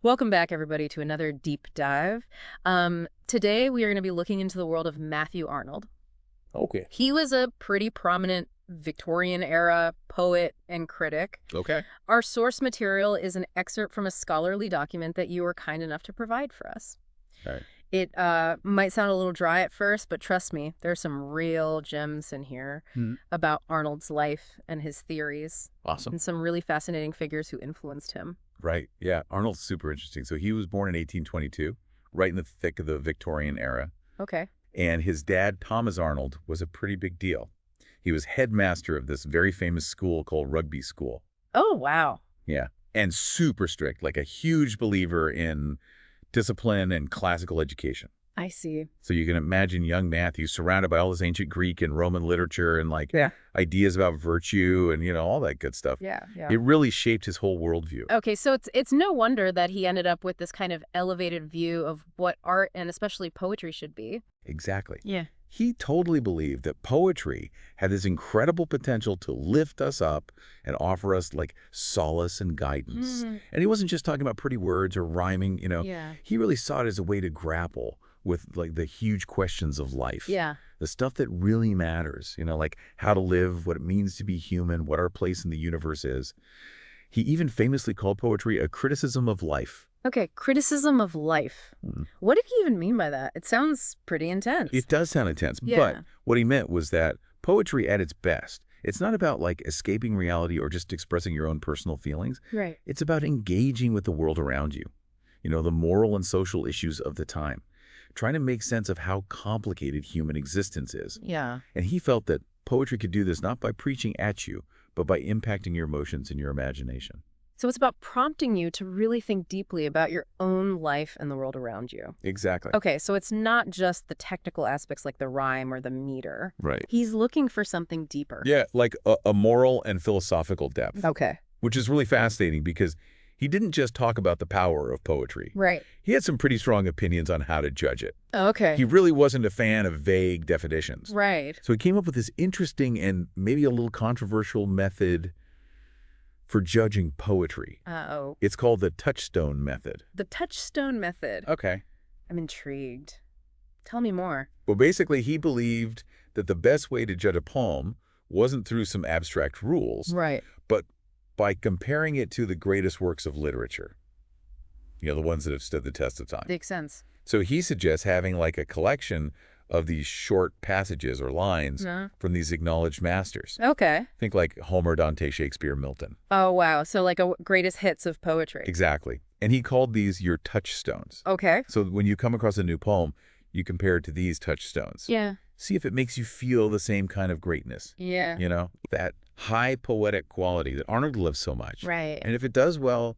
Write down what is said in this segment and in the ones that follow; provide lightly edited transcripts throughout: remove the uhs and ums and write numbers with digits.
Welcome back, everybody, to another deep dive. Today, we are going to be looking into the world of Matthew Arnold. Okay. He was a pretty prominent Victorian-era poet and critic. Okay. Our source material is an excerpt from a scholarly document that you were kind enough to provide for us. All right. It might sound a little dry at first, but trust me, there's some real gems in here about Arnold's life and his theories, Awesome. and some really fascinating figures who influenced him. Right. Yeah. Arnold's super interesting. So he was born in 1822, right in the thick of the Victorian era. Okay. And his dad, Thomas Arnold, was a pretty big deal. He was headmaster of this very famous school called Rugby School. Oh, wow. Yeah. And super strict, like a huge believer in discipline and classical education. I see. So you can imagine young Matthew surrounded by all this ancient Greek and Roman literature and Yeah. ideas about virtue and, all that good stuff. Yeah. It really shaped his whole worldview. Okay, so it's no wonder that he ended up with this kind of elevated view of what art and especially poetry should be. Exactly. Yeah. He totally believed that poetry had this incredible potential to lift us up and offer us solace and guidance. And he wasn't just talking about pretty words or rhyming, Yeah. He really saw it as a way to grapple with the huge questions of life. Yeah. The stuff that really matters, like how to live, what it means to be human, what our place in the universe is. He even famously called poetry a criticism of life. Okay, criticism of life. What did he even mean by that? It sounds pretty intense. It does sound intense, Yeah. but what he meant was that poetry at its best, it's not about escaping reality or just expressing your own personal feelings. Right. It's about engaging with the world around you, the moral and social issues of the time, trying to make sense of how complicated human existence is. Yeah. And he felt that poetry could do this not by preaching at you, but by impacting your emotions and your imagination. So it's about prompting you to really think deeply about your own life and the world around you. Exactly. Okay, so it's not just the technical aspects like the rhyme or the meter. Right. He's looking for something deeper. Yeah, like a moral and philosophical depth. Okay. Which is really fascinating because he didn't just talk about the power of poetry. Right. He had some pretty strong opinions on how to judge it. Okay. He really wasn't a fan of vague definitions. Right. So he came up with this interesting and maybe a little controversial method for judging poetry. Uh-oh. It's called the touchstone method. The touchstone method. Okay. I'm intrigued. Tell me more. Well, basically, he believed that the best way to judge a poem wasn't through some abstract rules, Right. but by comparing it to the greatest works of literature, the ones that have stood the test of time. Makes sense. So he suggests having a collection of these short passages or lines from these acknowledged masters. Okay. Think like Homer, Dante, Shakespeare, Milton. Oh, wow. So like a greatest hits of poetry. Exactly. And he called these your touchstones. Okay. So when you come across a new poem, you compare it to these touchstones. Yeah. See if it makes you feel the same kind of greatness. Yeah. That high poetic quality that Arnold loves so much. Right. And if it does well,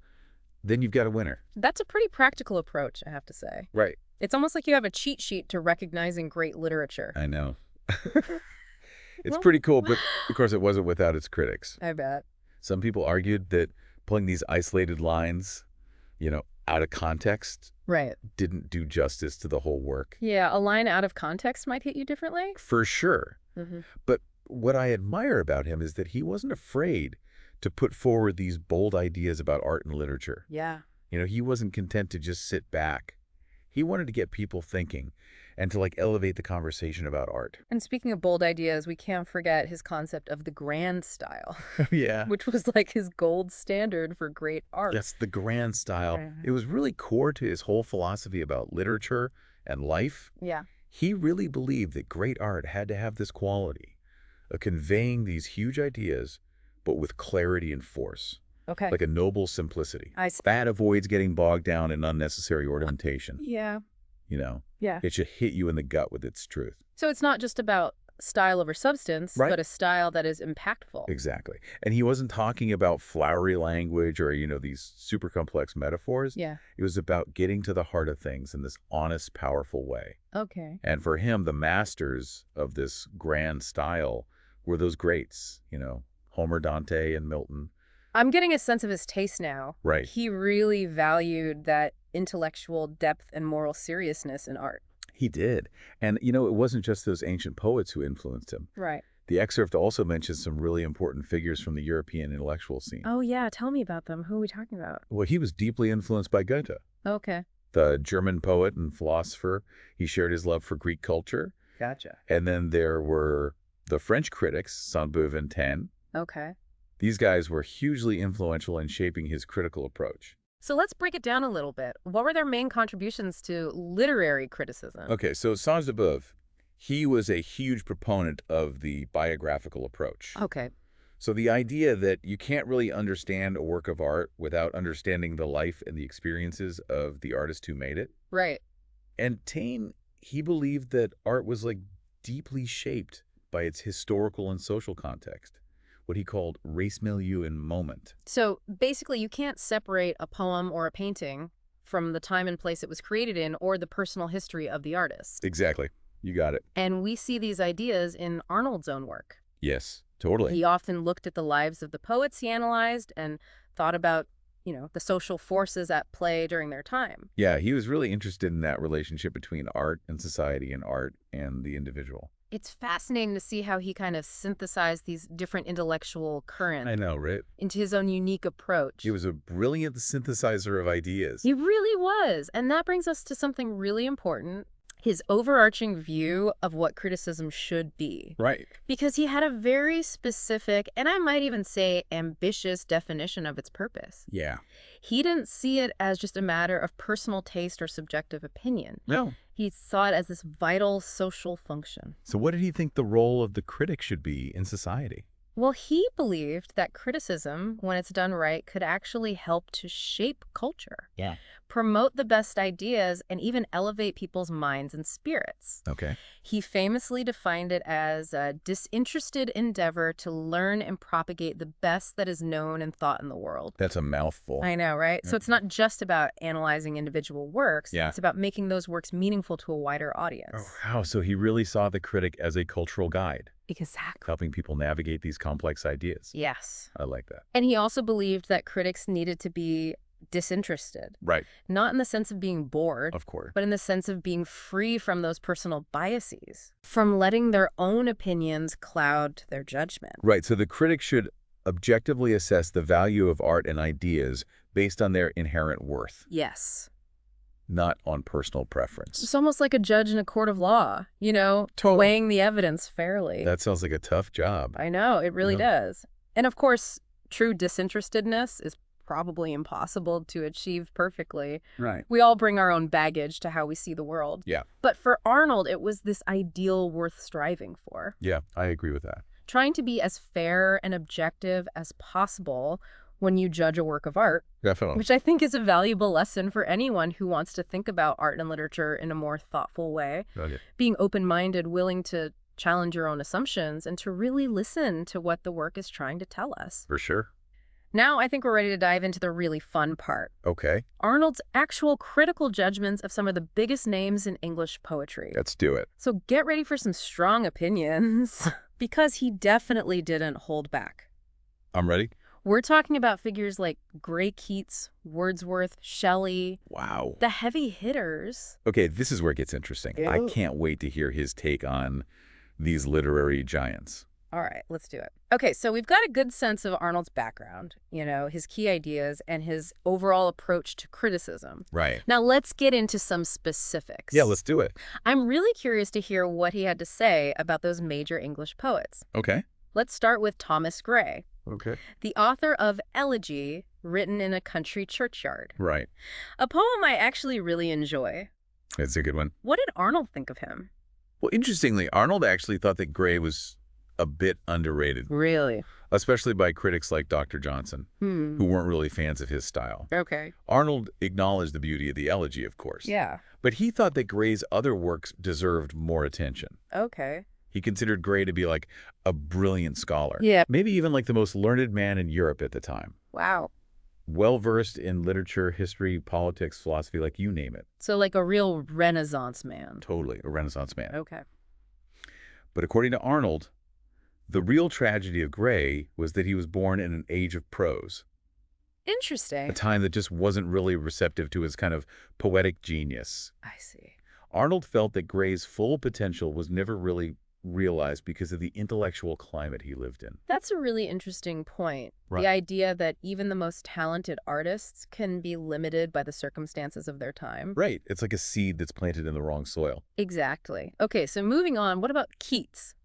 then you've got a winner. That's a pretty practical approach, I have to say. Right. It's almost like you have a cheat sheet to recognizing great literature. I know. It's pretty cool, but of course it wasn't without its critics. I bet. Some people argued that pulling these isolated lines, out of context, Right. didn't do justice to the whole work. Yeah, a line out of context might hit you differently. For sure. But what I admire about him is that he wasn't afraid to put forward these bold ideas about art and literature. Yeah. He wasn't content to just sit back. He wanted to get people thinking and to elevate the conversation about art. And speaking of bold ideas, we can't forget his concept of the grand style. Yeah. Which was his gold standard for great art. That's the grand style. It was really core to his whole philosophy about literature and life. Yeah. He really believed that great art had to have this quality of conveying these huge ideas, but with clarity and force. Okay. Like a noble simplicity. I see. That avoids getting bogged down in unnecessary ornamentation. Yeah. Yeah. It should hit you in the gut with its truth. So it's not just about style over substance, Right. but a style that is impactful. Exactly. And he wasn't talking about flowery language or, these super complex metaphors. Yeah. It was about getting to the heart of things in this honest, powerful way. Okay. And for him, the masters of this grand style were those greats, Homer, Dante, and Milton. I'm getting a sense of his taste now. Right. He really valued that intellectual depth and moral seriousness in art. He did. And, it wasn't just those ancient poets who influenced him. Right. The excerpt also mentions some really important figures from the European intellectual scene. Oh, yeah. Tell me about them. Who are we talking about? Well, he was deeply influenced by Goethe, Okay. the German poet and philosopher. He shared his love for Greek culture. Gotcha. And then there were the French critics, Sainte-Beuve and Taine. Okay. These guys were hugely influential in shaping his critical approach. So let's break it down a little bit. What were their main contributions to literary criticism? Okay, so Sainte-Beuve, he was a huge proponent of the biographical approach. Okay. So the idea that you can't really understand a work of art without understanding the life and the experiences of the artist who made it. Right. And Taine, he believed that art was like deeply shaped by its historical and social context, what he called res milieu and moment. So basically, you can't separate a poem or a painting from the time and place it was created in or the personal history of the artist. Exactly. You got it. And we see these ideas in Arnold's own work. Yes, totally. He often looked at the lives of the poets he analyzed and thought about, the social forces at play during their time. Yeah, he was really interested in that relationship between art and society and art and the individual. It's fascinating to see how he kind of synthesized these different intellectual currents I know, right? into his own unique approach. He was a brilliant synthesizer of ideas. He really was. And that brings us to something really important. His overarching view of what criticism should be. Right. Because he had a very specific, and I might even say ambitious definition of its purpose. Yeah. He didn't see it as just a matter of personal taste or subjective opinion. No. He saw it as this vital social function. So what did he think the role of the critic should be in society? Well, he believed that criticism, when it's done right, could actually help to shape culture. Yeah. Promote the best ideas, and even elevate people's minds and spirits. Okay. He famously defined it as a disinterested endeavor to learn and propagate the best that is known and thought in the world. That's a mouthful. I know, right? So it's not just about analyzing individual works. Yeah. It's about making those works meaningful to a wider audience. Oh, wow. So he really saw the critic as a cultural guide, Exactly. helping people navigate these complex ideas. Yes. I like that. And he also believed that critics needed to be disinterested. Right. Not in the sense of being bored, Of course. but in the sense of being free from those personal biases, from letting their own opinions cloud their judgment. Right. So the critic should objectively assess the value of art and ideas based on their inherent worth, Yes. not on personal preference. It's almost like a judge in a court of law, Totally. weighing the evidence fairly. That sounds like a tough job. I know, it really does. And of course, true disinterestedness is probably impossible to achieve perfectly. Right. We all bring our own baggage to how we see the world. Yeah. But for Arnold, it was this ideal worth striving for. Yeah, I agree with that. Trying to be as fair and objective as possible when you judge a work of art, Definitely. which I think is a valuable lesson for anyone who wants to think about art and literature in a more thoughtful way. Okay. Being open-minded, willing to challenge your own assumptions, and to really listen to what the work is trying to tell us. For sure. Now I think we're ready to dive into the really fun part. Okay. Arnold's actual critical judgments of some of the biggest names in English poetry. Let's do it. So get ready for some strong opinions, because he definitely didn't hold back. I'm ready. We're talking about figures like Gray Keats, Wordsworth, Shelley, Wow. the heavy hitters. Okay, this is where it gets interesting. I Ew. can't wait to hear his take on these literary giants. All right, let's do it. Okay, so we've got a good sense of Arnold's background, his key ideas, and his overall approach to criticism. Right. Now let's get into some specifics. Yeah, let's do it. I'm really curious to hear what he had to say about those major English poets. Okay. Let's start with Thomas Gray, Okay. the author of Elegy, written in a country churchyard. Right. A poem I actually really enjoy. That's a good one. What did Arnold think of him? Well, interestingly, Arnold actually thought that Gray was a bit underrated, Really? especially by critics like Dr. Johnson, Hmm. who weren't really fans of his style. Okay. Arnold acknowledged the beauty of the elegy, of course. Yeah. But he thought that Gray's other works deserved more attention. Okay. He considered Gray to be like a brilliant scholar. Yeah. Maybe even like the most learned man in Europe at the time. Wow. Well-versed in literature, history, politics, philosophy, like you name it. So like a real Renaissance man. Totally a Renaissance man. Okay. But according to Arnold, the real tragedy of Gray was that he was born in an age of prose, a Interesting. time that just wasn't really receptive to his kind of poetic genius. I see. Arnold felt that Gray's full potential was never really realized because of the intellectual climate he lived in. That's a really interesting point. Right. The idea that even the most talented artists can be limited by the circumstances of their time. Right. It's like a seed that's planted in the wrong soil. Exactly. Okay, so moving on, what about Keats?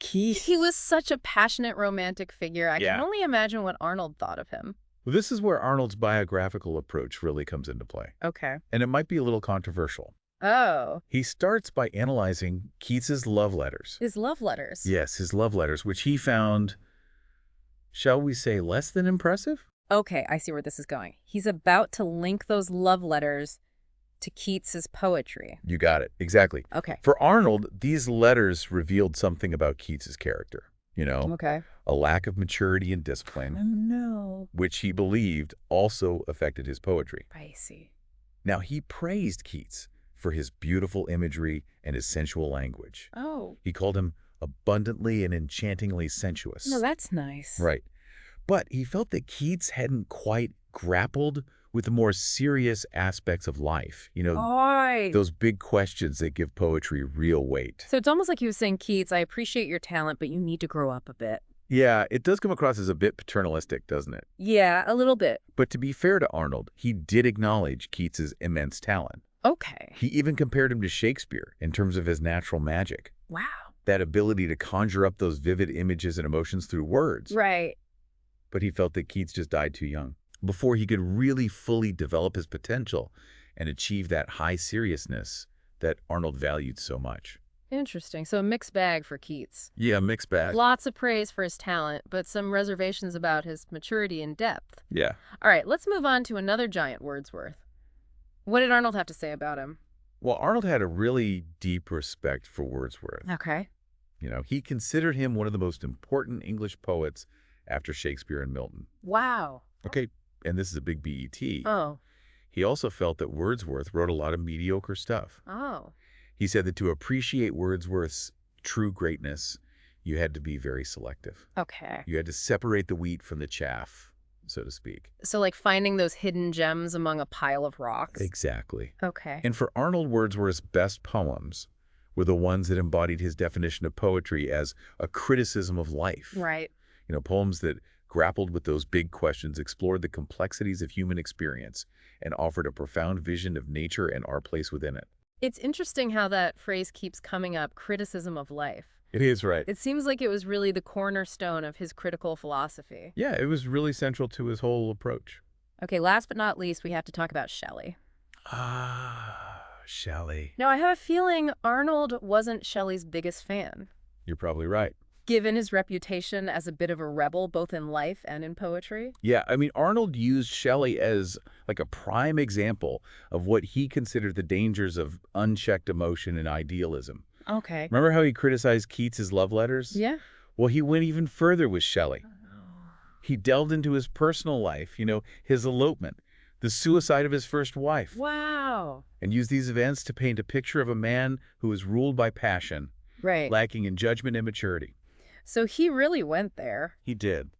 Keats. He was such a passionate romantic figure. I Yeah. can only imagine what Arnold thought of him. Well, this is where Arnold's biographical approach really comes into play. Okay. And it might be a little controversial. Oh, He starts by analyzing Keats's love letters. his love letters. Yes, his love letters, which he found, shall we say, less than impressive? Okay, I see where this is going. He's about to link those love letters to Keats's poetry. You got it. Exactly. Okay. For Arnold, these letters revealed something about Keats's character. Okay. A lack of maturity and discipline, No. which he believed also affected his poetry. I see. Now, he praised Keats for his beautiful imagery and his sensual language. Oh. He called him abundantly and enchantingly sensuous. No, that's nice. Right. But he felt that Keats hadn't quite grappled with the more serious aspects of life. Those big questions that give poetry real weight. So it's almost like he was saying, Keats, I appreciate your talent, but you need to grow up a bit. Yeah, it does come across as a bit paternalistic, doesn't it? Yeah, a little bit. But to be fair to Arnold, he did acknowledge Keats's immense talent. Okay. He even compared him to Shakespeare in terms of his natural magic. Wow. That ability to conjure up those vivid images and emotions through words. Right. But he felt that Keats just died too young before he could really fully develop his potential and achieve that high seriousness that Arnold valued so much. Interesting. So a mixed bag for Keats. Yeah, mixed bag. Lots of praise for his talent, but some reservations about his maturity and depth. Yeah. All right, let's move on to another giant, Wordsworth. What did Arnold have to say about him? Well, Arnold had a really deep respect for Wordsworth. Okay. He considered him one of the most important English poets after Shakespeare and Milton. Wow. Okay, and this is a big BET. Oh. He also felt that Wordsworth wrote a lot of mediocre stuff. Oh. He said that to appreciate Wordsworth's true greatness, you had to be very selective. Okay. You had to separate the wheat from the chaff, so to speak. So like finding those hidden gems among a pile of rocks? Exactly. Okay. And for Arnold, Wordsworth's best poems were the ones that embodied his definition of poetry as a criticism of life. Right. Poems that grappled with those big questions, explored the complexities of human experience, and offered a profound vision of nature and our place within it. It's interesting how that phrase keeps coming up, criticism of life. It is, right. It seems like it was really the cornerstone of his critical philosophy. Yeah, it was really central to his whole approach. Okay, last but not least, we have to talk about Shelley. Shelley. Now, I have a feeling Arnold wasn't Shelley's biggest fan, You're probably right. given his reputation as a bit of a rebel both in life and in poetry. Yeah, Arnold used Shelley as like a prime example of what he considered the dangers of unchecked emotion and idealism. Okay. Remember how he criticized Keats's love letters? Yeah. Well, he went even further with Shelley. He delved into his personal life, his elopement, the suicide of his first wife, Wow. and used these events to paint a picture of a man who was ruled by passion, Right. lacking in judgment and maturity. So he really went there. He did.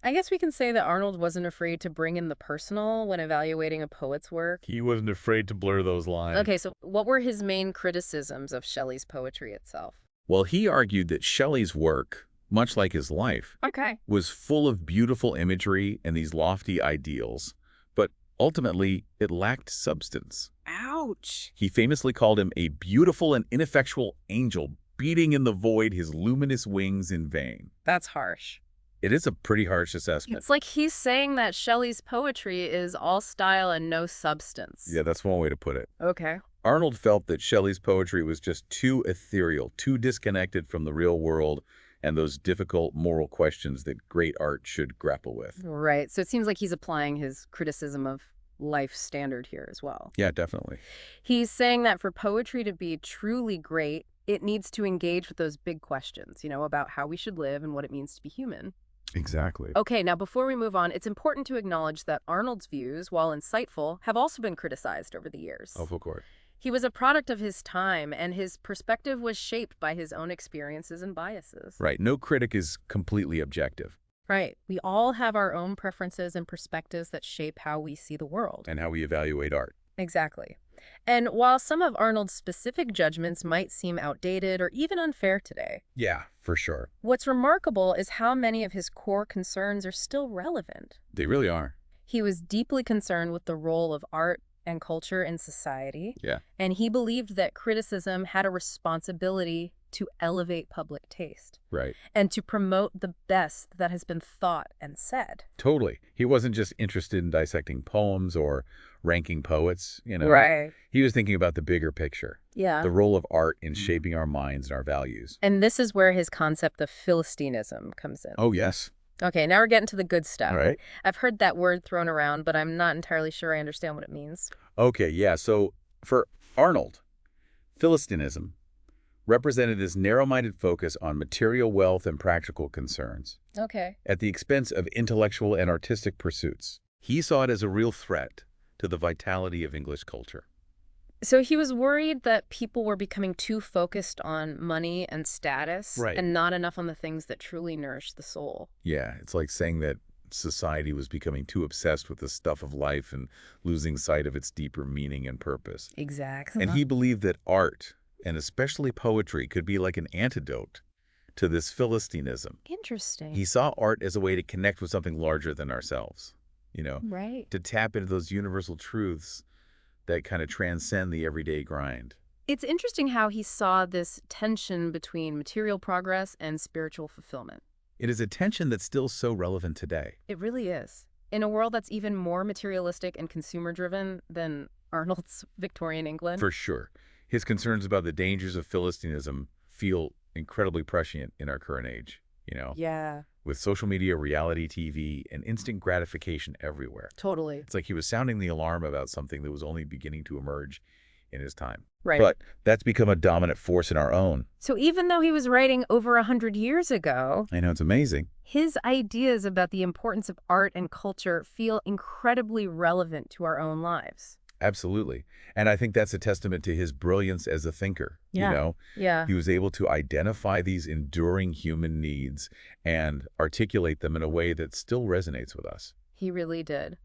I guess we can say that Arnold wasn't afraid to bring in the personal when evaluating a poet's work. He wasn't afraid to blur those lines. Okay, so what were his main criticisms of Shelley's poetry itself? Well, he argued that Shelley's work, much like his life, Okay. was full of beautiful imagery and these lofty ideals, but ultimately it lacked substance. Ouch. He famously called him a beautiful and ineffectual angel, beating in the void his luminous wings in vain. That's harsh. It is a pretty harsh assessment. It's like he's saying that Shelley's poetry is all style and no substance. Yeah, that's one way to put it. Okay. Arnold felt that Shelley's poetry was just too ethereal, too disconnected from the real world and those difficult moral questions that great art should grapple with. Right. So it seems like he's applying his criticism of life standard here as well. Yeah, definitely. He's saying that for poetry to be truly great, it needs to engage with those big questions, about how we should live and what it means to be human. Exactly. Okay, now before we move on, it's important to acknowledge that Arnold's views, while insightful, have also been criticized over the years. Oh, full court. He was a product of his time, and his perspective was shaped by his own experiences and biases. Right. No critic is completely objective. Right. We all have our own preferences and perspectives that shape how we see the world. And how we evaluate art. Exactly. And while some of Arnold's specific judgments might seem outdated or even unfair today, Yeah, for sure. what's remarkable is how many of his core concerns are still relevant. They really are. He was deeply concerned with the role of art and culture in society, Yeah. and he believed that criticism had a responsibility to elevate public taste Right. and to promote the best that has been thought and said. Totally. He wasn't just interested in dissecting poems or ranking poets, Right. He was thinking about the bigger picture, Yeah. the role of art in shaping our minds and our values. And this is where his concept of Philistinism comes in. Oh, yes. Okay, now we're getting to the good stuff. All right. I've heard that word thrown around, but I'm not entirely sure I understand what it means. Okay, yeah. So for Arnold, Philistinism represented this narrow-minded focus on material wealth and practical concerns Okay. at the expense of intellectual and artistic pursuits. He saw it as a real threat to the vitality of English culture. So he was worried that people were becoming too focused on money and status Right. and not enough on the things that truly nourish the soul. Yeah, it's like saying that society was becoming too obsessed with the stuff of life and losing sight of its deeper meaning and purpose. Exactly. And he believed that art, and especially poetry, could be like an antidote to this Philistinism. Interesting. He saw art as a way to connect with something larger than ourselves, Right. to tap into those universal truths that kind of transcend the everyday grind. It's interesting how he saw this tension between material progress and spiritual fulfillment. It is a tension that's still so relevant today. It really is. In a world that's even more materialistic and consumer-driven than Arnold's Victorian England. For sure. His concerns about the dangers of Philistinism feel incredibly prescient in our current age, Yeah, with social media, reality TV, and instant gratification everywhere. totally. It's like he was sounding the alarm about something that was only beginning to emerge in his time. Right. But that's become a dominant force in our own. So even though he was writing over 100 years ago, I know, it's amazing. his ideas about the importance of art and culture feel incredibly relevant to our own lives. Absolutely. And I think that's a testament to his brilliance as a thinker. Yeah. Yeah. He was able to identify these enduring human needs and articulate them in a way that still resonates with us. He really did.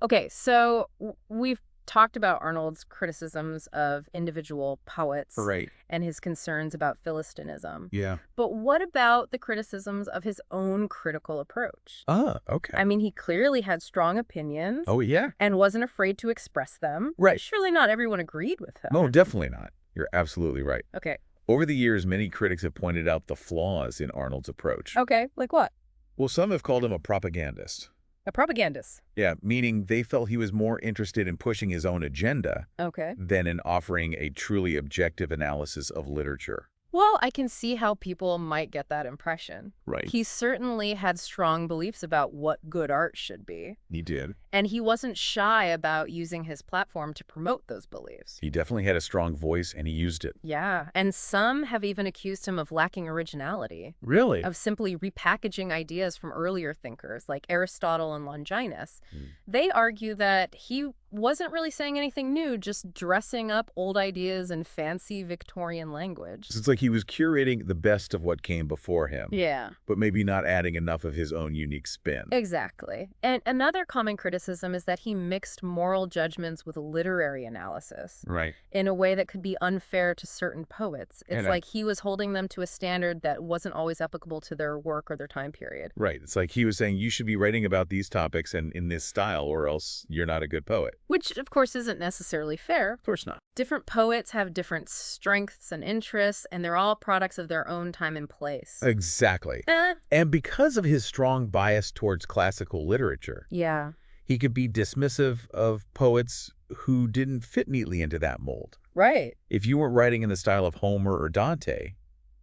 Okay, so we've talked about Arnold's criticisms of individual poets Right. and his concerns about Philistinism. Yeah. But what about the criticisms of his own critical approach? Ah, okay. I mean, he clearly had strong opinions Oh, yeah. and wasn't afraid to express them. Right. Surely not everyone agreed with him. No, definitely not. You're absolutely right. Okay. Over the years, many critics have pointed out the flaws in Arnold's approach. Okay, like what? Well, some have called him a propagandist. A propagandist. Yeah, meaning they felt he was more interested in pushing his own agenda Okay. than in offering a truly objective analysis of literature. Well, I can see how people might get that impression. Right. He certainly had strong beliefs about what good art should be, He did. and he wasn't shy about using his platform to promote those beliefs. He definitely had a strong voice, and he used it. Yeah, and some have even accused him of lacking originality, Really? of simply repackaging ideas from earlier thinkers like Aristotle and Longinus. They argue that he wasn't really saying anything new, just dressing up old ideas in fancy Victorian language. So it's like he was curating the best of what came before him, Yeah. but maybe not adding enough of his own unique spin. Exactly. And another common criticism is that he mixed moral judgments with literary analysis Right. in a way that could be unfair to certain poets. It's And like he was holding them to a standard that wasn't always applicable to their work or their time period. Right. It's like he was saying, you should be writing about these topics and in this style, or else you're not a good poet. Which, of course, isn't necessarily fair. Of course not. Different poets have different strengths and interests, and they're all products of their own time and place. Exactly. And because of his strong bias towards classical literature, Yeah. he could be dismissive of poets who didn't fit neatly into that mold. Right. If you weren't writing in the style of Homer or Dante,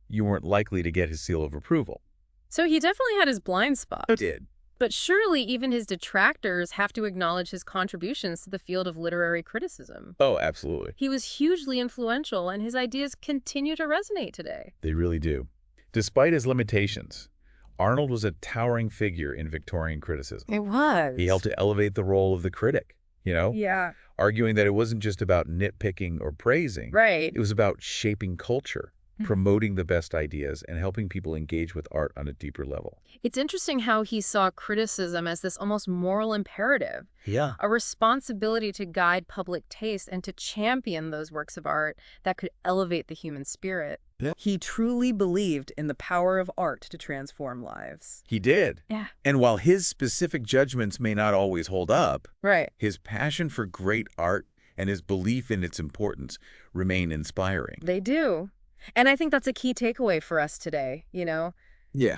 you weren't likely to get his seal of approval. So he definitely had his blind spots. He did. But surely even his detractors have to acknowledge his contributions to the field of literary criticism. Oh, absolutely. He was hugely influential, and his ideas continue to resonate today. They really do. Despite his limitations, Arnold was a towering figure in Victorian criticism. It was. He helped to elevate the role of the critic, Yeah. arguing that it wasn't just about nitpicking or praising. Right. It was about shaping culture. promoting the best ideas, and helping people engage with art on a deeper level. It's interesting how he saw criticism as this almost moral imperative, Yeah. a responsibility to guide public taste and to champion those works of art that could elevate the human spirit. He truly believed in the power of art to transform lives. He did. Yeah. And while his specific judgments may not always hold up, Right. his passion for great art and his belief in its importance remain inspiring. They do. And I think that's a key takeaway for us today, Yeah.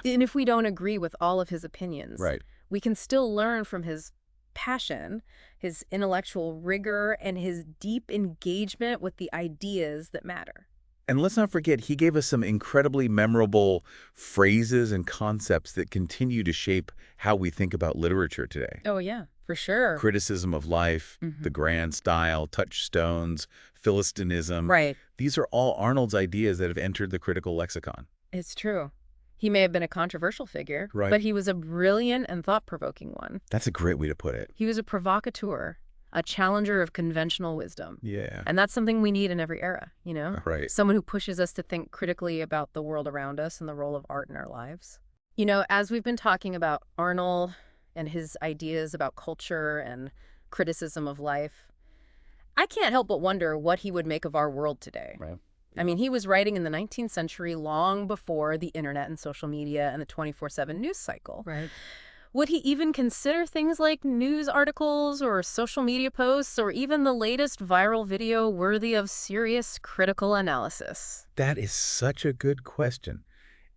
And if we don't agree with all of his opinions, Right. we can still learn from his passion, his intellectual rigor, and his deep engagement with the ideas that matter. And let's not forget, he gave us some incredibly memorable phrases and concepts that continue to shape how we think about literature today. Oh, yeah, for sure. Criticism of life, the grand style, touchstones, Philistinism. Right. These are all Arnold's ideas that have entered the critical lexicon. It's true. He may have been a controversial figure, Right. but he was a brilliant and thought-provoking one. That's a great way to put it. He was a provocateur, a challenger of conventional wisdom. Yeah. And that's something we need in every era, Right. Someone who pushes us to think critically about the world around us and the role of art in our lives. As we've been talking about Arnold and his ideas about culture and criticism of life, I can't help but wonder what he would make of our world today. Right. I mean, he was writing in the 19th century long before the internet and social media and the 24/7 news cycle. Right. Would he even consider things like news articles or social media posts or even the latest viral video worthy of serious critical analysis? That is such a good question.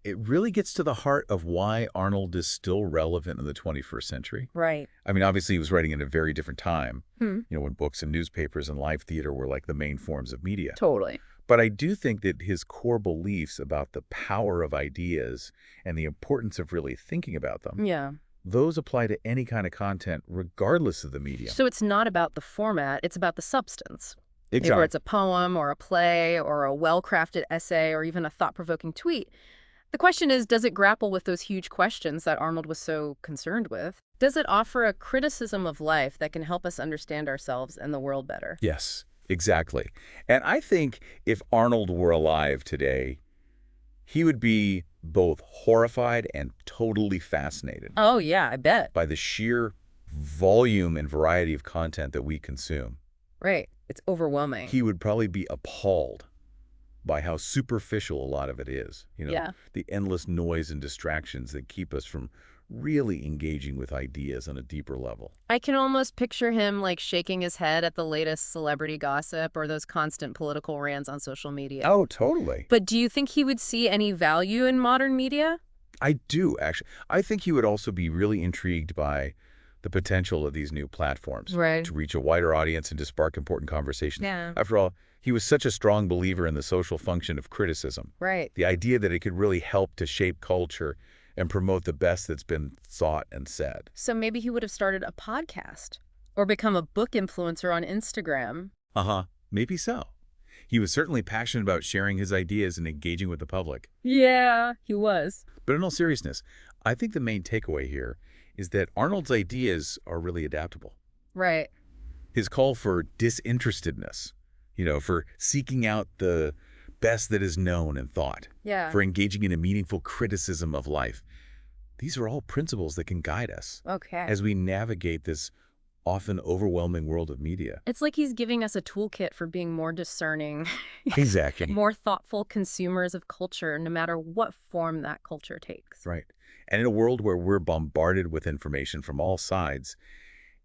It really gets to the heart of why Arnold is still relevant in the 21st century. Right. I mean, obviously, he was writing in a very different time, Hmm. when books and newspapers and live theater were like the main forms of media. Totally. But I do think that his core beliefs about the power of ideas and the importance of really thinking about them, Yeah. those apply to any kind of content, regardless of the medium. So it's not about the format, it's about the substance. Whether it's a poem or a play or a well-crafted essay or even a thought-provoking tweet. The question is, does it grapple with those huge questions that Arnold was so concerned with? Does it offer a criticism of life that can help us understand ourselves and the world better? Yes, exactly. And I think if Arnold were alive today, he would be both horrified and totally fascinated Oh, yeah, I bet. by the sheer volume and variety of content that we consume. Right. It's overwhelming. He would probably be appalled by how superficial a lot of it is. Yeah. The endless noise and distractions that keep us from really engaging with ideas on a deeper level. I can almost picture him shaking his head at the latest celebrity gossip or those constant political rants on social media. Oh, totally. But do you think he would see any value in modern media? I do, actually. I think he would also be really intrigued by the potential of these new platforms Right. to reach a wider audience and to spark important conversations. Yeah. After all, he was such a strong believer in the social function of criticism. Right. The idea that it could really help to shape culture and promote the best that's been thought and said. So maybe he would have started a podcast or become a book influencer on Instagram. Maybe so. He was certainly passionate about sharing his ideas and engaging with the public. Yeah, he was. But in all seriousness, I think the main takeaway here is that Arnold's ideas are really adaptable. Right. His call for disinterestedness, for seeking out the best that is known and thought, Yeah. for engaging in a meaningful criticism of life. These are all principles that can guide us Okay. as we navigate this often overwhelming world of media. It's like he's giving us a toolkit for being more discerning, Exactly. more thoughtful consumers of culture, no matter what form that culture takes. Right. And in a world where we're bombarded with information from all sides,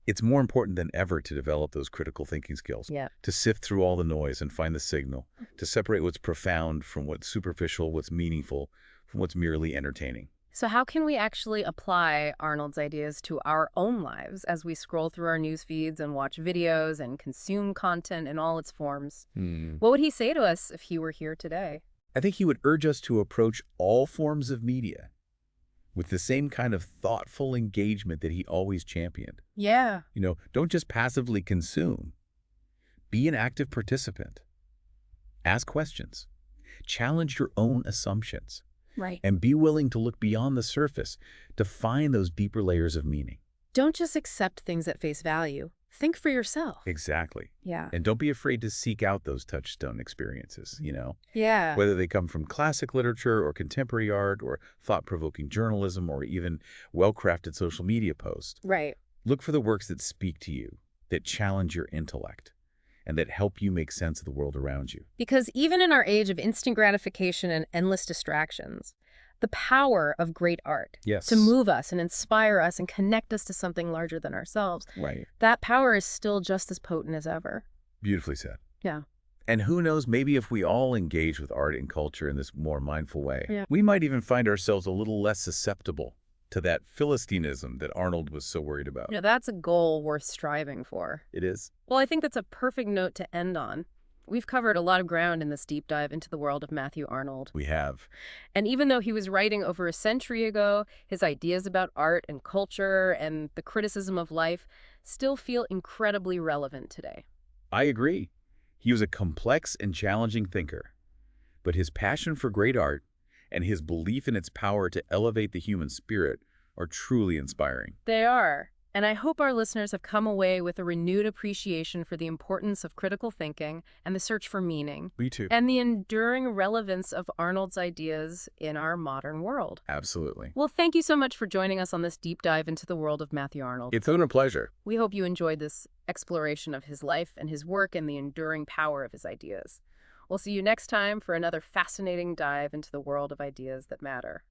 it's more important than ever to develop those critical thinking skills, Yeah. to sift through all the noise and find the signal, to separate what's profound from what's superficial, what's meaningful from what's merely entertaining. So how can we actually apply Arnold's ideas to our own lives as we scroll through our news feeds and watch videos and consume content in all its forms? What would he say to us if he were here today? I think he would urge us to approach all forms of media with the same kind of thoughtful engagement that he always championed. Yeah. Don't just passively consume. Be an active participant. Ask questions. Challenge your own assumptions. Right. And be willing to look beyond the surface to find those deeper layers of meaning. Don't just accept things at face value. think for yourself. Exactly. Yeah. And don't be afraid to seek out those touchstone experiences, Yeah. whether they come from classic literature or contemporary art or thought-provoking journalism or even well-crafted social media posts. Right. Look for the works that speak to you, that challenge your intellect, and that help you make sense of the world around you. Because even in our age of instant gratification and endless distractions, the power of great art Yes. to move us and inspire us and connect us to something larger than ourselves, Right. that power is still just as potent as ever. Beautifully said. Yeah. And who knows, maybe if we all engage with art and culture in this more mindful way, Yeah. we might even find ourselves a little less susceptible to that Philistinism that Arnold was so worried about. That's a goal worth striving for. It is. Well, I think that's a perfect note to end on. We've covered a lot of ground in this deep dive into the world of Matthew Arnold. We have. And even though he was writing over a century ago, his ideas about art and culture and the criticism of life still feel incredibly relevant today. I agree. He was a complex and challenging thinker, but his passion for great art and his belief in its power to elevate the human spirit are truly inspiring. They are. And I hope our listeners have come away with a renewed appreciation for the importance of critical thinking and the search for meaning. Me too. And the enduring relevance of Arnold's ideas in our modern world. Absolutely. Well, thank you so much for joining us on this deep dive into the world of Matthew Arnold. It's been a pleasure. We hope you enjoyed this exploration of his life and his work and the enduring power of his ideas. We'll see you next time for another fascinating dive into the world of ideas that matter.